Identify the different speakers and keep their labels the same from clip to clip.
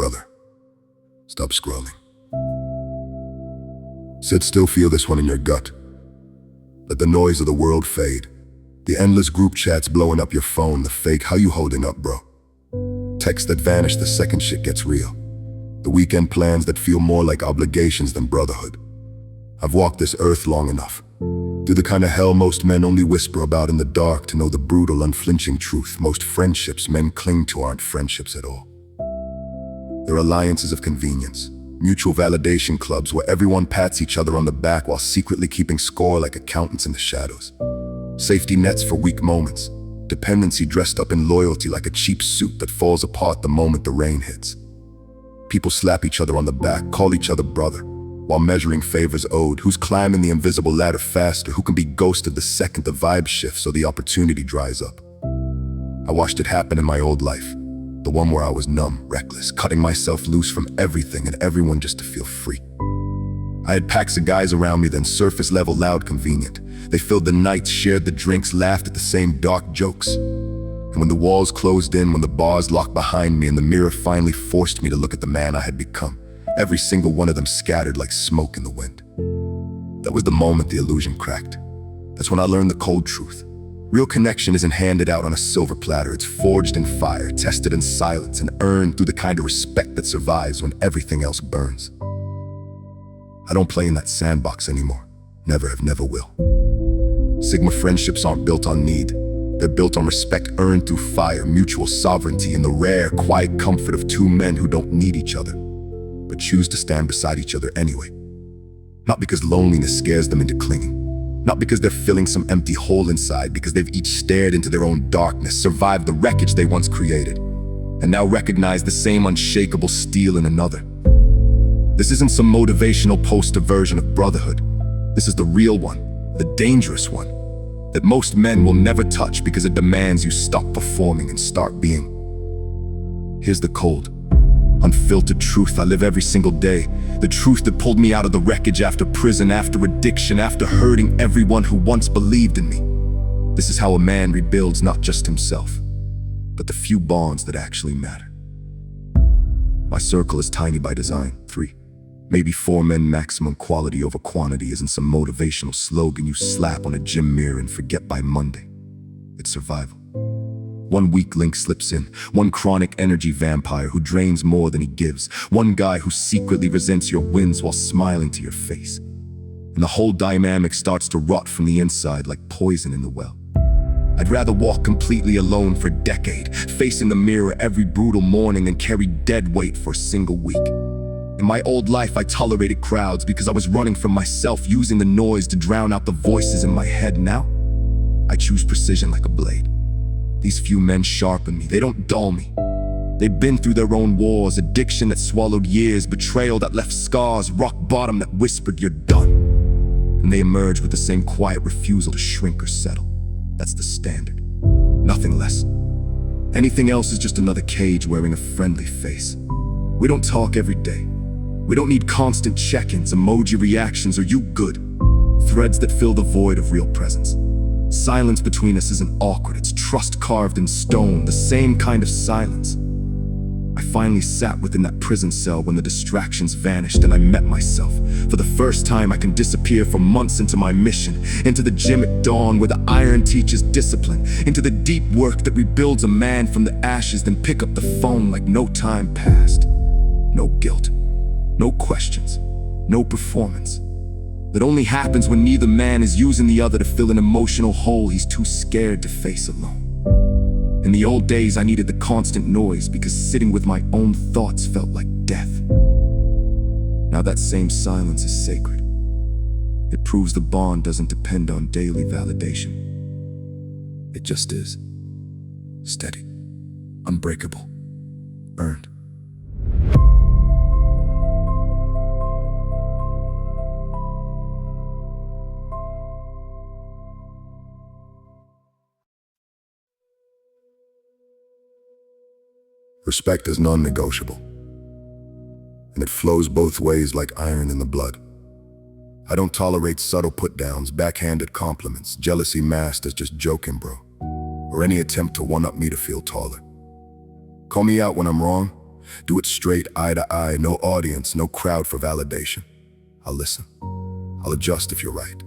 Speaker 1: brother. Stop scrolling. Sit still, feel this one in your gut. Let the noise of the world fade. The endless group chats blowing up your phone, the fake, how you holding up, bro? Texts that vanish the second shit gets real. The weekend plans that feel more like obligations than brotherhood. I've walked this earth long enough, through the kind of hell most men only whisper about in the dark, to know the brutal, unflinching truth. Most friendships men cling to aren't friendships at all. They're alliances of convenience, mutual validation clubs where everyone pats each other on the back while secretly keeping score like accountants in the shadows. Safety nets for weak moments, dependency dressed up in loyalty like a cheap suit that falls apart the moment the rain hits. People slap each other on the back, call each other brother, while measuring favors owed. Who's climbing the invisible ladder faster? Who can be ghosted the second the vibe shifts or the opportunity dries up? I watched it happen in my old life, the one where I was numb, reckless, cutting myself loose from everything and everyone just to feel free. I had packs of guys around me, then surface level loud convenient. They filled the nights, shared the drinks, laughed at the same dark jokes. And when the walls closed in, when the bars locked behind me and the mirror finally forced me to look at the man I had become, every single one of them scattered like smoke in the wind. That was the moment the illusion cracked. That's when I learned the cold truth. Real connection isn't handed out on a silver platter. It's forged in fire, tested in silence, and earned through the kind of respect that survives when everything else burns. I don't play in that sandbox anymore. Never have, never will. Sigma friendships aren't built on need. They're built on respect earned through fire, mutual sovereignty, and the rare, quiet comfort of two men who don't need each other, but choose to stand beside each other anyway. Not because loneliness scares them into clinging. Not because they're filling some empty hole inside, because they've each stared into their own darkness, survived the wreckage they once created, and now recognize the same unshakable steel in another. This isn't some motivational poster version of brotherhood. This is the real one, the dangerous one, that most men will never touch because it demands you stop performing and start being. Here's the cold, unfiltered truth I live every single day. The truth that pulled me out of the wreckage after prison, after addiction, after hurting everyone who once believed in me. This is how a man rebuilds not just himself, but the few bonds that actually matter. My circle is tiny by design, 3. Maybe 4 men maximum. Quality over quantity isn't some motivational slogan you slap on a gym mirror and forget by Monday. It's survival. One weak link slips in, one chronic energy vampire who drains more than he gives, one guy who secretly resents your wins while smiling to your face. And the whole dynamic starts to rot from the inside like poison in the well. I'd rather walk completely alone for a decade, facing the mirror every brutal morning, than carry dead weight for a single week. In my old life, I tolerated crowds because I was running from myself, using the noise to drown out the voices in my head. Now, I choose precision like a blade. These few men sharpen me, they don't dull me. They've been through their own wars, addiction that swallowed years, betrayal that left scars, rock bottom that whispered you're done. And they emerge with the same quiet refusal to shrink or settle. That's the standard, nothing less. Anything else is just another cage wearing a friendly face. We don't talk every day. We don't need constant check-ins, emoji reactions, or you good. Threads that fill the void of real presence. Silence between us isn't awkward, it's trust carved in stone, the same kind of silence. I finally sat within that prison cell when the distractions vanished and I met myself. For the first time I can disappear for months into my mission, into the gym at dawn where the iron teaches discipline, into the deep work that rebuilds a man from the ashes, then pick up the phone like no time passed. No guilt, no questions, no performance. That only happens when neither man is using the other to fill an emotional hole he's too scared to face alone. In the old days, I needed the constant noise because sitting with my own thoughts felt like death. Now that same silence is sacred. It proves the bond doesn't depend on daily validation. It just is. Steady, unbreakable, earned. Respect is non-negotiable, and it flows both ways like iron in the blood. I don't tolerate subtle put-downs, backhanded compliments, jealousy masked as just joking, bro, or any attempt to one-up me to feel taller. Call me out when I'm wrong, Do it straight, eye to eye, no audience, no crowd for validation. I'll listen. I'll adjust if you're right.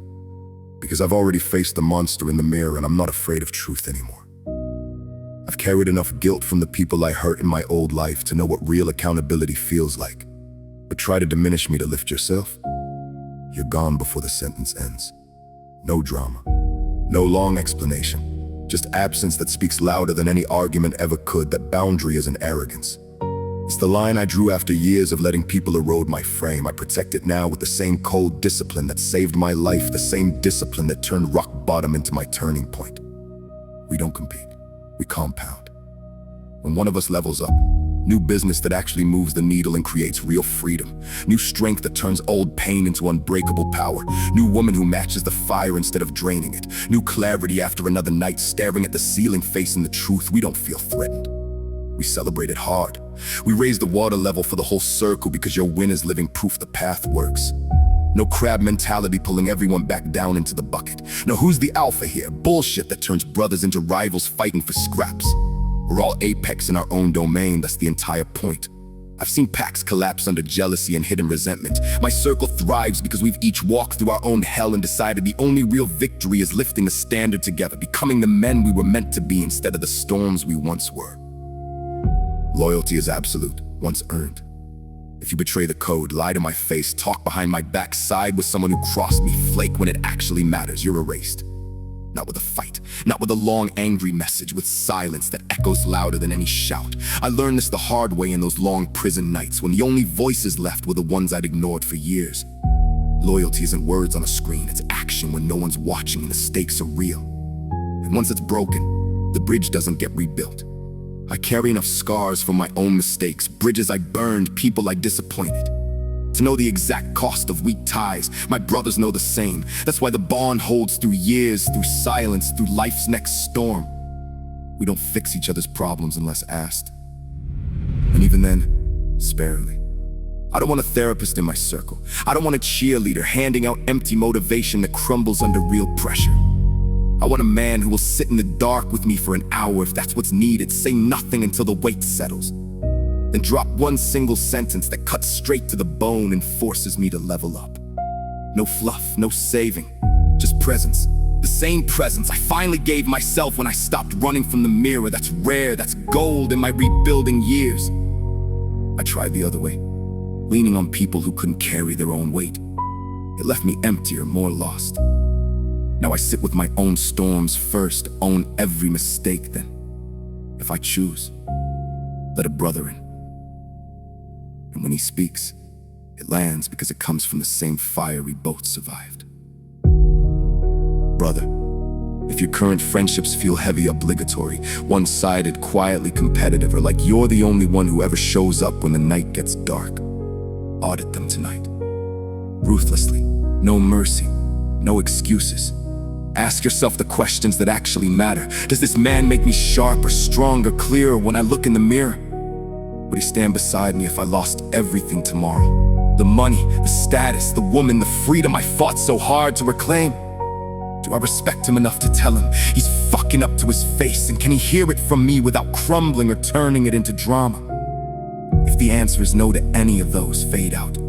Speaker 1: Because I've already faced the monster in the mirror and I'm not afraid of truth anymore. I've carried enough guilt from the people I hurt in my old life to know what real accountability feels like. But try to diminish me to lift yourself? You're gone before the sentence ends. No drama. No long explanation. Just absence that speaks louder than any argument ever could. That boundary is an arrogance. It's the line I drew after years of letting people erode my frame. I protect it now with the same cold discipline that saved my life, the same discipline that turned rock bottom into my turning point. We don't compete. We compound. When one of us levels up, new business that actually moves the needle and creates real freedom. New strength that turns old pain into unbreakable power. New woman who matches the fire instead of draining it. New clarity after another night staring at the ceiling facing the truth. We don't feel threatened. We celebrate it hard. We raise the water level for the whole circle because your win is living proof the path works. No crab mentality pulling everyone back down into the bucket. No who's the alpha here? Bullshit that turns brothers into rivals fighting for scraps. We're all apex in our own domain, that's the entire point. I've seen packs collapse under jealousy and hidden resentment. My circle thrives because we've each walked through our own hell and decided the only real victory is lifting the standard together, becoming the men we were meant to be instead of the storms we once were. Loyalty is absolute, once earned. If you betray the code, lie to my face, talk behind my back, side with someone who crossed me, flake when it actually matters, you're erased. Not with a fight, not with a long angry message, with silence that echoes louder than any shout. I learned this the hard way in those long prison nights when the only voices left were the ones I'd ignored for years. Loyalty isn't words on a screen, it's action when no one's watching and the stakes are real. And once it's broken, the bridge doesn't get rebuilt. I carry enough scars from my own mistakes, bridges I burned, people I disappointed, to know the exact cost of weak ties. My brothers know the same. That's why the bond holds through years, through silence, through life's next storm. We don't fix each other's problems unless asked. And even then, sparingly. I don't want a therapist in my circle. I don't want a cheerleader handing out empty motivation that crumbles under real pressure. I want a man who will sit in the dark with me for an hour if that's what's needed, say nothing until the weight settles, then drop one single sentence that cuts straight to the bone and forces me to level up. No fluff, no saving, just presence. The same presence I finally gave myself when I stopped running from the mirror. That's rare, that's gold in my rebuilding years. I tried the other way, leaning on people who couldn't carry their own weight. It left me emptier, more lost. Now I sit with my own storms first, own every mistake, then, if I choose, let a brother in. And when he speaks, it lands because it comes from the same fire we both survived. Brother, if your current friendships feel heavy, obligatory, one-sided, quietly competitive, or like you're the only one who ever shows up when the night gets dark, audit them tonight. Ruthlessly, no mercy, no excuses. Ask yourself the questions that actually matter. Does this man make me sharper, stronger, clearer when I look in the mirror? Would he stand beside me if I lost everything tomorrow? The money, the status, the woman, the freedom I fought so hard to reclaim? Do I respect him enough to tell him he's fucking up to his face? And can he hear it from me without crumbling or turning it into drama? If the answer is no to any of those, fade out.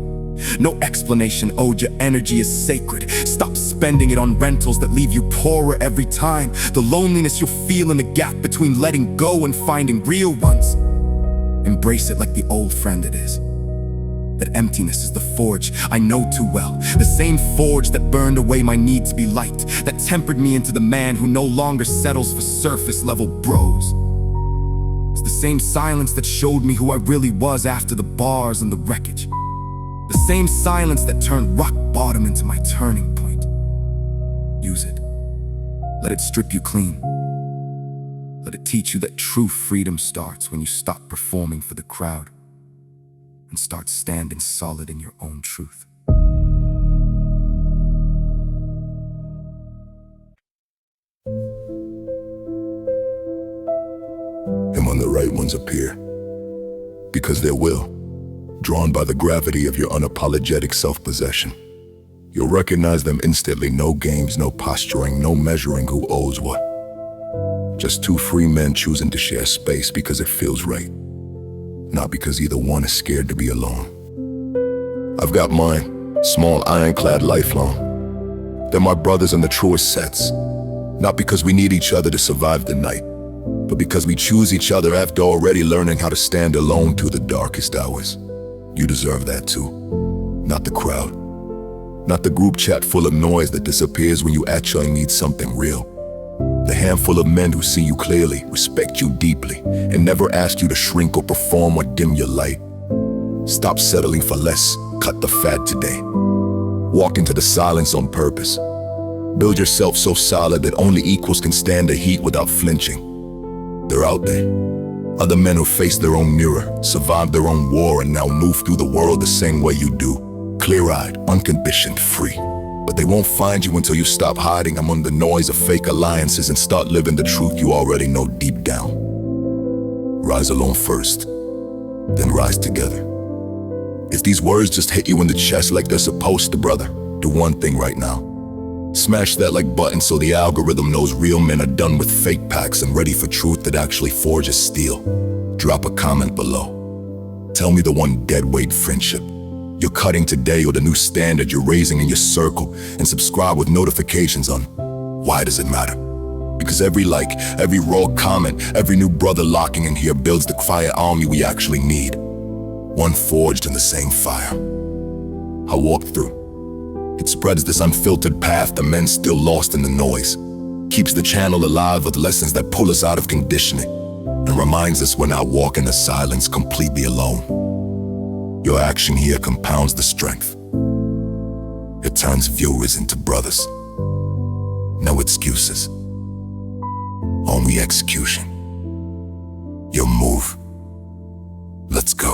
Speaker 1: No explanation owed, your energy is sacred. Stop spending it on rentals that leave you poorer every time. The loneliness you'll feel in the gap between letting go and finding real ones. Embrace it like the old friend it is. That emptiness is the forge I know too well. The same forge that burned away my need to be liked, that tempered me into the man who no longer settles for surface level bros. It's the same silence that showed me who I really was after the bars and the wreckage. The same silence that turned rock bottom into my turning point. Use it. Let it strip you clean. Let it teach you that true freedom starts when you stop performing for the crowd and start standing solid in your own truth. And when the right ones appear, because they will, drawn by the gravity of your unapologetic self-possession, you'll recognize them instantly. No games, no posturing, no measuring who owes what. Just two free men choosing to share space because it feels right. not because either one is scared to be alone. I've got mine, small ironclad lifelong. They're my brothers in the truest sense, not because we need each other to survive the night, but because we choose each other after already learning how to stand alone through the darkest hours. You deserve that too, not the crowd, not the group chat full of noise that disappears when you actually need something real. The handful of men who see you clearly, respect you deeply, and never ask you to shrink or perform or dim your light. Stop settling for less, cut the fat today. Walk into the silence on purpose. Build yourself so solid that only equals can stand the heat without flinching. They're out there. Other men who faced their own mirror, survived their own war, and now move through the world the same way you do. Clear-eyed, unconditioned, free. But they won't find you until you stop hiding among the noise of fake alliances and start living the truth you already know deep down. Rise alone first, then rise together. If these words just hit you in the chest like they're supposed to, brother, do one thing right now. Smash that like button so the algorithm knows real men are done with fake packs and ready for truth that actually forges steel. Drop a comment below. Tell me the one deadweight friendship you're cutting today or the new standard you're raising in your circle, and subscribe with notifications on. Why does it matter? Because every like, every raw comment, every new brother locking in here builds the quiet army we actually need. One forged in the same fire. I walked through. It spreads this unfiltered path to men still lost in the noise. Keeps the channel alive with lessons that pull us out of conditioning, and reminds us we're not walking the silence completely alone. Your action here compounds the strength. It turns viewers into brothers. No excuses. Only execution. Your move. Let's go.